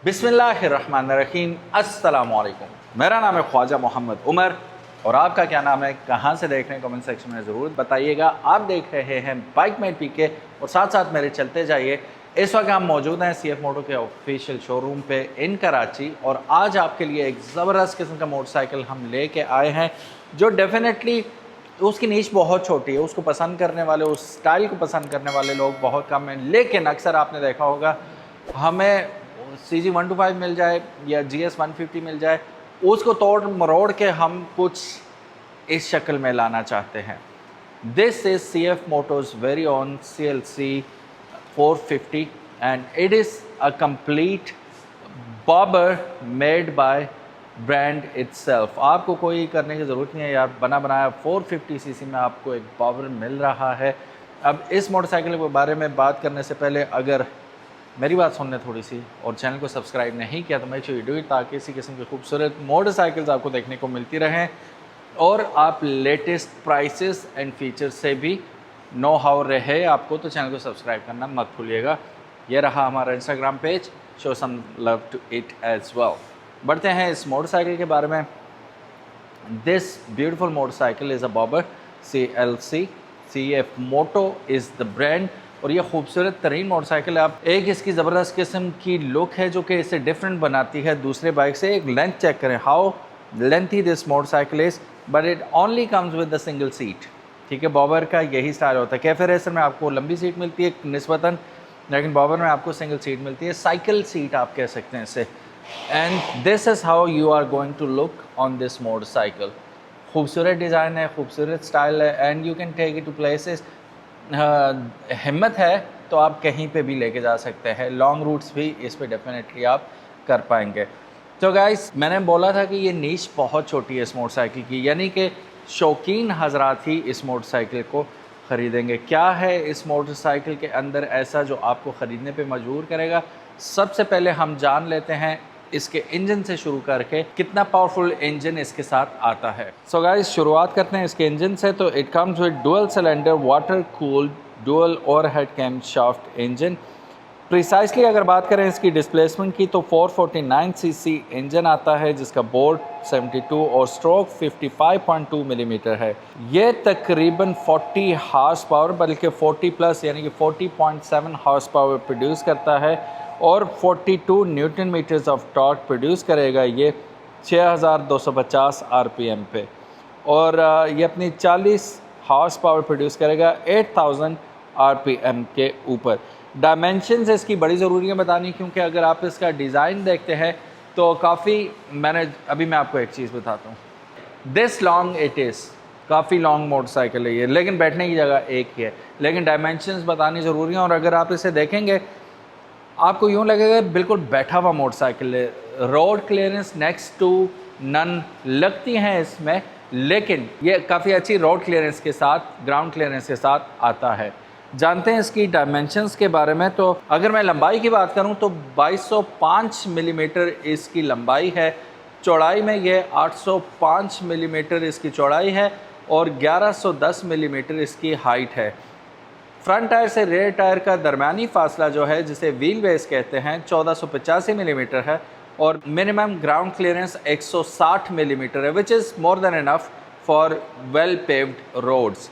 बिस्मिल्लाहिर्रहमानिर्रहीम, अस्सलामुअलैकुम। मेरा नाम है ख्वाजा मोहम्मद उमर और आपका क्या नाम है, कहाँ से देख रहे हैं, कमेंट सेक्शन में ज़रूर बताइएगा। आप देख रहे हैं बाइकमेट पीके और साथ साथ मेरे चलते जाइए। इस वक्त हम मौजूद हैं CF मोटो के ऑफिशियल शोरूम पे इन कराची और आज आपके लिए एक ज़बरदस्त किस्म का मोटरसाइकिल हम लेके आए हैं जो डेफिनेटली उसकी नीश बहुत छोटी है। उसको पसंद करने वाले, उस स्टाइल को पसंद करने वाले लोग बहुत कम हैं, लेकिन अक्सर आपने देखा होगा हमें CG 125 मिल जाए या GS 150 मिल जाए, उसको तोड़ मरोड़ के हम कुछ इस शक्ल में लाना चाहते हैं। This is CF Moto's very own CLC 450 and it is a complete bobber made by brand itself. आपको कोई करने की ज़रूरत नहीं है यार, बना बनाया 450 cc में आपको एक बॉबर मिल रहा है। अब इस मोटरसाइकिल के बारे में बात करने से पहले अगर मेरी बात सुनने थोड़ी सी और चैनल को सब्सक्राइब नहीं किया तो make sure you do it, ताकि इसी किस्म की खूबसूरत मोटरसाइकिल्स आपको देखने को मिलती रहें और आप लेटेस्ट प्राइसेस एंड फीचर्स से भी नो हाउ रहे आपको। तो चैनल को सब्सक्राइब करना मत भूलिएगा। ये रहा हमारा Instagram page, show some love to it as well. बढ़ते हैं इस मोटरसाइकिल के बारे में। This beautiful motorcycle is a bobber CLC। CF Moto is the brand और ये खूबसूरत तरीन मोटरसाइकिल है। आप एक इसकी ज़बरदस्त किस्म की लुक है जो कि इसे डिफरेंट बनाती है दूसरे बाइक से। एक लेंथ चेक करें, how lengthy this motorcycle is, but it only comes with the single seat. ठीक है, बॉबर का यही स्टाइल होता है। कैफे रेसर में आपको लंबी सीट मिलती है निस्बतन, लेकिन बॉबर में आपको सिंगल सीट मिलती है, साइकिल सीट आप कह सकते हैं इसे। And this is how you are going to look on this motorcycle. खूबसूरत डिज़ाइन है, खूबसूरत स्टाइल है and you can take it to places. हिम्मत है तो आप कहीं पे भी लेके जा सकते हैं, लॉन्ग रूट्स भी इस पे डेफिनेटली आप कर पाएंगे। तो गाइस, मैंने बोला था कि ये नीश बहुत छोटी है इस मोटरसाइकिल की, यानी कि शौकीन हजरात ही इस मोटरसाइकिल को ख़रीदेंगे। क्या है इस मोटरसाइकिल के अंदर ऐसा जो आपको ख़रीदने पे मजबूर करेगा? सबसे पहले हम जान लेते हैं इसके इंजन से शुरू करके कितना पावरफुल इंजन इसके साथ आता है। सो गाइस, शुरुआत करते हैं इसके इंजन से। तो it comes with dual cylinder water cooled dual overhead cam shaft engine. Precisely अगर बात करें इसकी डिस्प्लेसमेंट की तो 449 cc इंजन आता है जिसका बोर्ड 72 और स्ट्रोक 55.2 मिलीमीटर है। ये तकरीबन 40 हार्स पावर, बल्कि 40 प्लस यानी कि 40.7 हार्स पावर प्रोड्यूस करता है और 42 newton meters of torque produce करेगा ये 6250 RPM पे। और ये अपनी 40 हार्स पावर प्रोड्यूस करेगा 8000 RPM के ऊपर। डायमेंशंस इसकी बड़ी ज़रूरी है बतानी, क्योंकि अगर आप इसका डिज़ाइन देखते हैं तो काफ़ी मैं आपको एक चीज़ बताता हूँ। दिस लॉन्ग इट इज़, काफ़ी लॉन्ग मोटरसाइकिल है ये, लेकिन बैठने की जगह एक ही है, लेकिन डायमेंशंस बतानी ज़रूरी है। और अगर आप इसे देखेंगे आपको यूँ लगेगा बिल्कुल बैठा हुआ मोटरसाइकिल है। Road clearance next to none लगती हैं इसमें, लेकिन ये काफ़ी अच्छी रोड क्लियरेंस के साथ, ग्राउंड क्लियरेंस के साथ आता है। जानते हैं इसकी डायमेंशंस के बारे में। तो अगर मैं लंबाई की बात करूं तो 2205 मिलीमीटर इसकी लंबाई है। चौड़ाई में ये 805 मिलीमीटर इसकी चौड़ाई है और 1110 मिलीमीटर इसकी हाइट है। फ्रंट टायर से रेयर टायर का दरमियानी फासला जो है, जिसे व्हील बेस कहते हैं, 1485 मिलीमीटर है और मिनिमम ग्राउंड क्लियरेंस 160 मिलीमीटर है, which is more than enough for well paved roads.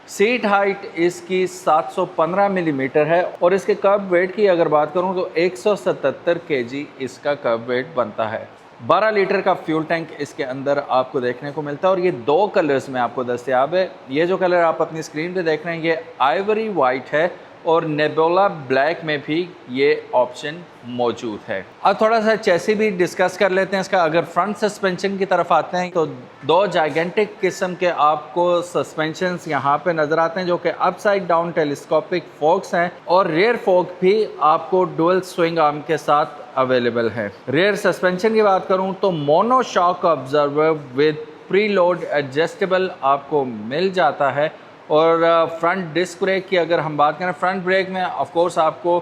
Seat height इसकी 715 मिलीमीटर है और इसके कर्ब वेट की अगर बात करूं तो 177 kg इसका कर्ब वेट बनता है। 12 लीटर का फ्यूल टैंक इसके अंदर आपको देखने को मिलता है और ये 2 कलर्स में आपको दस्तयाब है। ये जो कलर आप अपनी स्क्रीन पे देख रहे हैं ये आइवरी वाइट है और नेबुला ब्लैक में भी ये ऑप्शन मौजूद है। अब थोड़ा सा चैसी भी डिस्कस कर लेते हैं इसका। अगर फ्रंट सस्पेंशन की तरफ आते हैं तो 2 जाइगेंटिक किस्म के आपको सस्पेंशंस यहाँ पे नज़र आते हैं, जो कि अपसाइड डाउन टेलीस्कोपिक फोक्स हैं और रेयर फोक भी आपको डुअल स्विंग आर्म के साथ अवेलेबल है। रेयर सस्पेंशन की बात करूँ तो mono shock observer with preload adjustable आपको मिल जाता है। और फ्रंट डिस्क ब्रेक की अगर हम बात करें, फ्रंट ब्रेक में ऑफ कोर्स आपको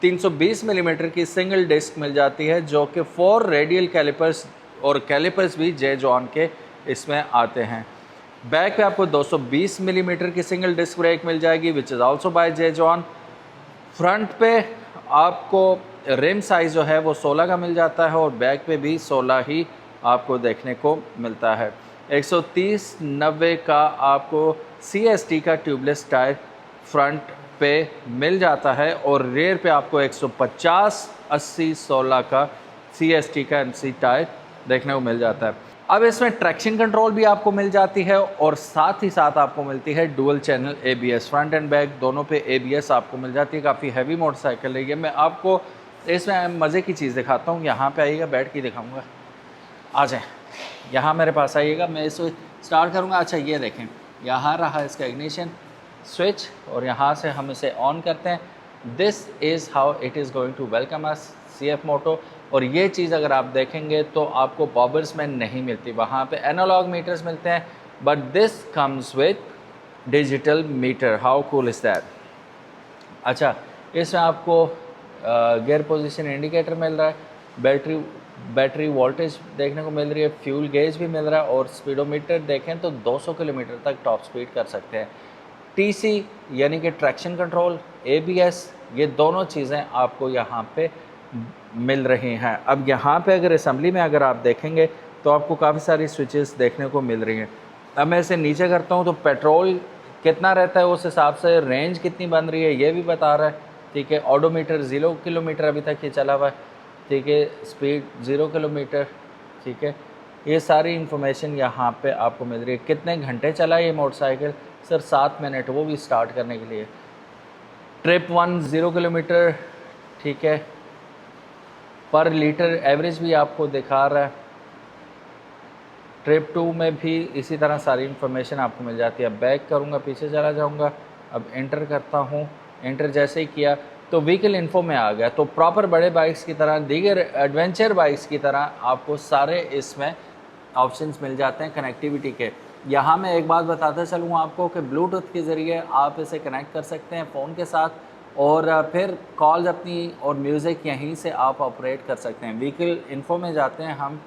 320 मिलीमीटर की सिंगल डिस्क मिल जाती है, जो कि 4 रेडियल कैलिपर्स और कैलिपर्स भी जे जॉन के इसमें आते हैं। बैक पे आपको 220 मिलीमीटर की सिंगल डिस्क ब्रेक मिल जाएगी, which is also by J John. Front पे आपको रिम साइज़ जो है वो 16 का मिल जाता है और बैक पे भी 16 ही आपको देखने को मिलता है। 130/90 का आपको CST का ट्यूबलेस टायर फ्रंट पे मिल जाता है और रेयर पे आपको 150/80/16 का CST का MC टायर देखने को मिल जाता है। अब इसमें ट्रैक्शन कंट्रोल भी आपको मिल जाती है और साथ ही साथ आपको मिलती है dual channel ABS, front end back दोनों पे ABS आपको मिल जाती है। काफ़ी हैवी मोटरसाइकिल है ये। मैं आपको इसमें मज़े की चीज़ दिखाता हूँ। यहाँ पे आइएगा, बैठ के दिखाऊँगा। आ जाए, यहाँ मेरे पास आइएगा, मैं इसको स्टार्ट करूँगा। अच्छा ये देखें, यहाँ रहा इसका इग्निशन स्विच और यहाँ से हम इसे ऑन करते हैं। This is how it is going to welcome us CF Moto. और ये चीज़ अगर आप देखेंगे तो आपको बॉबर्स में नहीं मिलती, वहाँ पे एनालॉग मीटर्स मिलते हैं, but this comes with digital meter. How cool is that. अच्छा, इसमें आपको गियर पोजीशन इंडिकेटर मिल रहा है, बैटरी वोल्टेज देखने को मिल रही है, फ्यूल गेज भी मिल रहा है और स्पीडोमीटर देखें तो 200 किलोमीटर तक टॉप स्पीड कर सकते हैं। TC यानी कि ट्रैक्शन कंट्रोल, ABS, ये दोनों चीज़ें आपको यहाँ पे मिल रही हैं। अब यहाँ पे अगर असेंबली में अगर आप देखेंगे तो आपको काफ़ी सारी स्विचेस देखने को मिल रही हैं। अब मैं इसे नीचे करता हूँ तो पेट्रोल कितना रहता है उस हिसाब से रेंज कितनी बन रही है ये भी बता रहा है, ठीक है। ऑडोमीटर 0 किलोमीटर अभी तक ये चला हुआ है, ठीक है। स्पीड 0 किलोमीटर, ठीक है। ये सारी इन्फॉर्मेशन यहाँ पे आपको मिल रही है। कितने घंटे चला ये मोटरसाइकिल, सर 7 मिनट, वो भी स्टार्ट करने के लिए। ट्रिप 1 0 किलोमीटर, ठीक है। पर लीटर एवरेज भी आपको दिखा रहा है। ट्रिप 2 में भी इसी तरह सारी इन्फॉर्मेशन आपको मिल जाती है। अब बैक करूँगा, पीछे चला जाऊँगा, अब एंटर करता हूँ। एंटर जैसे ही किया तो व्हीकल इन्फो में आ गया। तो प्रॉपर बड़े बाइक्स की तरह, दीगर एडवेंचर बाइक्स की तरह आपको सारे इसमें ऑप्शंस मिल जाते हैं कनेक्टिविटी के। यहाँ मैं एक बात बताता चलूँ आपको कि ब्लूटूथ के ज़रिए आप इसे कनेक्ट कर सकते हैं फ़ोन के साथ और फिर कॉल्स अपनी और म्यूज़िक यहीं से आप ऑपरेट कर सकते हैं। व्हीकल इन्फो में जाते हैं हम,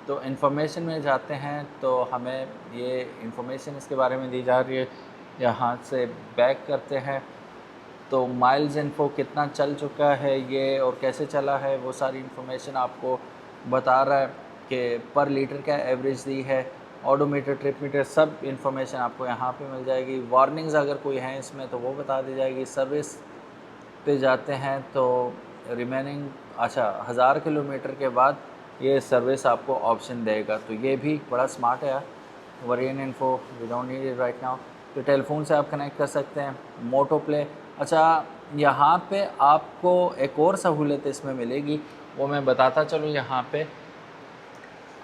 तो इन्फॉर्मेशन में जाते हैं तो हमें ये इन्फॉर्मेशन इसके बारे में दी जा रही है। यहाँ से बैक करते हैं तो माइल्स इन्फो कितना चल चुका है ये और कैसे चला है वो सारी इन्फॉर्मेशन आपको बता रहा है कि पर लीटर क्या एवरेज दी है। ऑडोमीटर, ट्रिप मीटर, सब इन्फॉर्मेशन आपको यहाँ पे मिल जाएगी। वार्निंग्स अगर कोई हैं इसमें तो वो बता दी जाएगी। सर्विस पे जाते हैं तो रिमेनिंग, अच्छा 1000 किलोमीटर के बाद ये सर्विस आपको ऑप्शन देगा। तो ये भी बड़ा स्मार्ट है। Variant info we don't need it right now. तो टेलीफोन से आप कनेक्ट कर सकते हैं। मोटो प्ले, अच्छा यहाँ पे आपको एक और सहूलत इसमें मिलेगी, वो मैं बताता चलूँ। यहाँ पे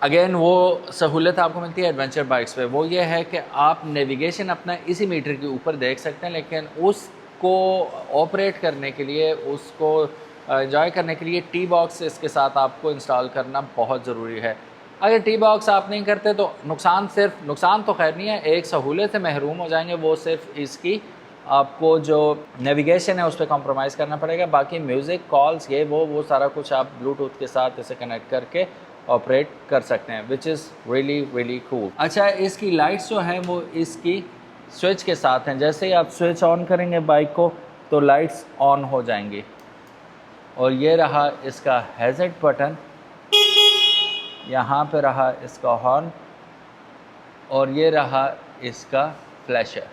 अगेन वो सहूलत आपको मिलती है एडवेंचर बाइक्स पे, वो ये है कि आप नेविगेशन अपना इसी मीटर के ऊपर देख सकते हैं, लेकिन उसको ऑपरेट करने के लिए, उसको एंजॉय करने के लिए टी बॉक्स इसके साथ आपको इंस्टॉल करना बहुत ज़रूरी है। अगर टी बॉक्स आप नहीं करते तो नुकसान तो खैर नहीं है, एक सहूलत से महरूम हो जाएंगे, वो सिर्फ इसकी आपको जो नेविगेशन है उस पर कॉम्प्रोमाइज़ करना पड़ेगा। बाकी म्यूज़िक, कॉल्स, ये वो सारा कुछ आप ब्लूटूथ के साथ इसे कनेक्ट करके ऑपरेट कर सकते हैं, विच इज़ रियली कूल। अच्छा, इसकी लाइट्स जो हैं वो इसकी स्विच के साथ हैं। जैसे ही आप स्विच ऑन करेंगे बाइक को तो लाइट्स ऑन हो जाएंगी। और ये रहा इसका हैज़र्ड बटन, यहाँ पे रहा इसका हॉर्न और ये रहा इसका फ्लैशर,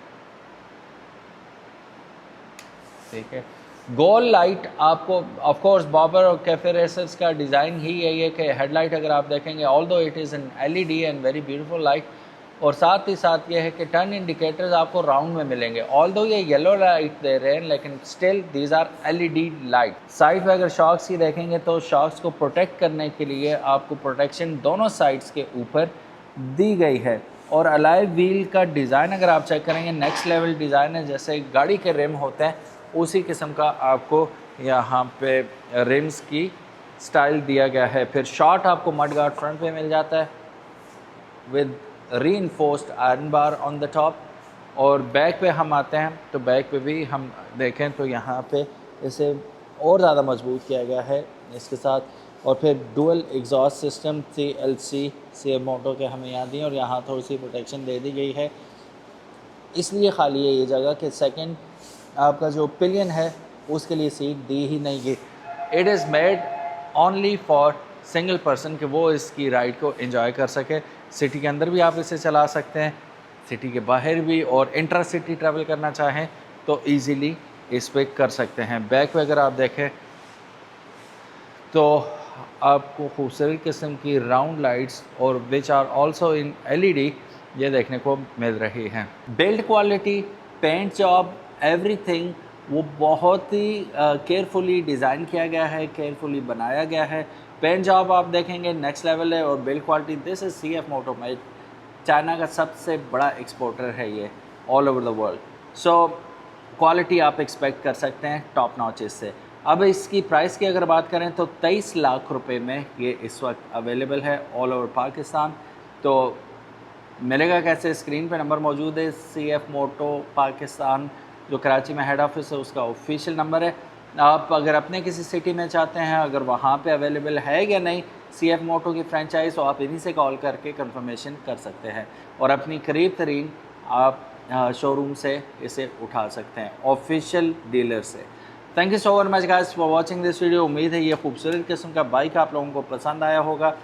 ठीक है। गोल लाइट आपको ऑफ कोर्स बॉबर और कैफे रेसर्स का डिज़ाइन ही यही है कि हेडलाइट अगर आप देखेंगे, although it is an LED and very beautiful light, और साथ ही साथ ये है कि टर्न इंडिकेटर्स आपको राउंड में मिलेंगे। ऑल्दो ये येलो लाइट दे रहे हैं लेकिन still these are LED light. Side पे अगर शॉक्स की देखेंगे तो शॉक्स को प्रोटेक्ट करने के लिए आपको प्रोटेक्शन दोनों साइड्स के ऊपर दी गई है। और अलाय व्हील का डिज़ाइन अगर आप चेक करेंगे, नेक्स्ट लेवल डिज़ाइन है, जैसे गाड़ी के रिम होते हैं उसी किस्म का आपको यहाँ पे रिम्स की स्टाइल दिया गया है। फिर शॉर्ट आपको मड गार्ड फ्रंट पे मिल जाता है with reinforced iron bar on the top. और बैक पे हम आते हैं तो बैक पे भी हम देखें तो यहाँ पे इसे और ज़्यादा मजबूत किया गया है इसके साथ। और फिर dual exhaust system CLC CF मोटो के हमें याद दिए और यहाँ थोड़ी सी प्रोटेक्शन दे दी गई है, इसलिए खाली है ये जगह कि सेकंड आपका जो पिलियन है उसके लिए सीट दी ही नहीं गई। It is made only for single person कि वो इसकी राइड को एंजॉय कर सके। सिटी के अंदर भी आप इसे चला सकते हैं, सिटी के बाहर भी, और इंटर सिटी ट्रैवल करना चाहें तो इजीली इस पे कर सकते हैं। बैक पे अगर आप देखें तो आपको खूबसूरत किस्म की राउंड लाइट्स और which are also in LED ये देखने को मिल रही हैं। Build quality, paint job, everything वो बहुत ही केयरफुली डिज़ाइन किया गया है, केयरफुली बनाया गया है। पेंट जॉब आप देखेंगे नेक्स्ट लेवल है, और build quality, this is CF Moto made, China का सबसे बड़ा एक्सपोर्टर है ये all over the world. So quality आप एक्सपेक्ट कर सकते हैं टॉप नॉच इससे। अब इसकी प्राइस की अगर बात करें तो 23 लाख रुपए में ये इस वक्त अवेलेबल है ऑल ओवर पाकिस्तान। तो मिलेगा कैसे? स्क्रीन पे नंबर मौजूद है, CF मोटो पाकिस्तान जो कराची में हेड ऑफिस है उसका ऑफिशियल नंबर है। आप अगर अपने किसी सिटी में चाहते हैं, अगर वहाँ पे अवेलेबल है या नहीं CF मोटो की फ्रेंचाइज, तो आप इन्हीं से कॉल करके कंफर्मेशन कर सकते हैं और अपनी करीब तरीन आप शोरूम से इसे उठा सकते हैं, ऑफिशियल डीलर से। Thank you so much guys for watching this video. उम्मीद है ये खूबसूरत किस्म का बाइक आप लोगों को पसंद आया होगा।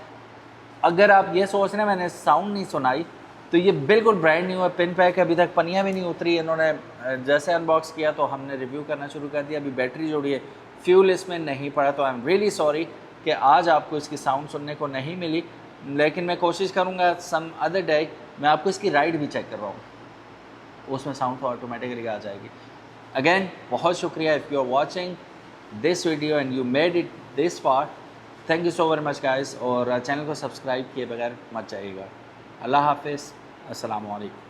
अगर आप ये सोच रहे हैं मैंने साउंड नहीं सुनाई, तो ये बिल्कुल ब्रांड न्यू है, पिन पैक, अभी तक पनियाँ भी नहीं उतरी। इन्होंने जैसे अनबॉक्स किया तो हमने रिव्यू करना शुरू कर दिया। अभी बैटरी जोड़ी है, फ्यूल इसमें नहीं पड़ा, तो आई एम रियली सॉरी कि आज आपको इसकी साउंड सुनने को नहीं मिली, लेकिन मैं कोशिश करूँगा सम अदर डे मैं आपको इसकी राइड भी चेक करवाऊँ, उसमें साउंड तो ऑटोमेटिकली आ जाएगी। अगेन बहुत शुक्रिया if you are watching this video and you made it this far, thank you so very much guys. और चैनल को सब्सक्राइब किए बगैर मत जाइएगा। अल्लाह हाफिज़, अस्सलामु अलैकुम।